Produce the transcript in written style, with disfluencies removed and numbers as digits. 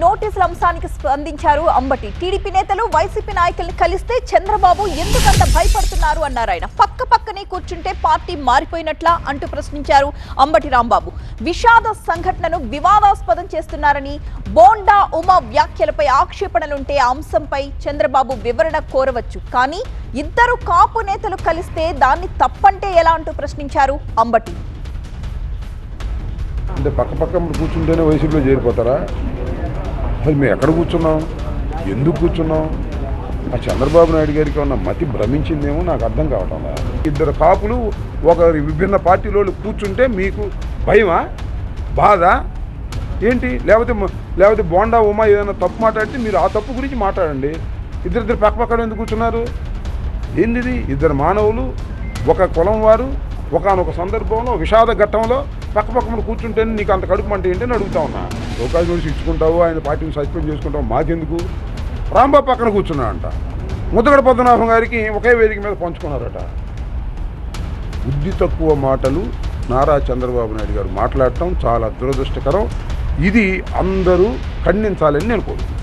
నోటీసుల అంశానికి స్పందించారు అంబటి. టీడీపీ నేతలు వైసీపీ నాయకుల్ని కలిస్తే చంద్రబాబు ఎందుకంత భయపడుతున్నారు అన్నారు ఆయన. పక్కనే కూర్చుంటే పార్టీ మారిపోయినట్లా అంటూ ప్రశ్నించారు అంబటి రాంబాబు. విషాద సంఘటనను వివాదాస్పదం చేస్తున్నారని, బోండా ఉమా వ్యాఖ్యలపై ఆక్షేపణలుంటే ఆ అంశంపై చంద్రబాబు వివరణ కోరవచ్చు, కానీ ఇద్దరు కాపు నేతలు కలిస్తే దాన్ని తప్పంటే ఎలా అంటూ ప్రశ్నించారు అంబటి. అంటే పక్క కూర్చుంటేనే వైసీపీలో చేరిపోతారా? అసలు మేము ఎక్కడ కూర్చున్నాం, ఎందుకు కూర్చున్నాం? ఆ చంద్రబాబు నాయుడు గారికి ఉన్న మతి భ్రమించిందేమో నాకు అర్థం కావటం. ఇద్దరు కాపులు ఒక విభిన్న పార్టీలో కూర్చుంటే మీకు భయమా, బాధ ఏంటి? లేకపోతే బోండా ఉమా ఏదైనా తప్పు మాట్లాడితే మీరు ఆ తప్పు గురించి మాట్లాడండి. ఇద్దరు పక్కన ఎందుకు కూర్చున్నారు? ఏంటిది? ఇద్దరు మానవులు, ఒక కులం వారు ఒకనొక సందర్భంలో విషాద ఘట్టంలో పక్కన కూర్చుంటేనే నీకు అంత కడుపు అంటే ఏంటని అడుగుతా ఉన్నా. అవకాశం నుంచి ఇచ్చుకుంటావు, ఆయన పార్టీని సస్పెండ్ చేసుకుంటావు, మాకెందుకు? రాంబాబు పక్కన కూర్చున్నాడంట. ముద్దగడ పద్మనాభం గారికి ఒకే వేదిక మీద పంచుకున్నారట. బుద్ధి తక్కువ మాటలు నారా చంద్రబాబు నాయుడు గారు మాట్లాడటం చాలా దురదృష్టకరం. ఇది అందరూ ఖండించాలని నేను కోరుకుంటున్నాను.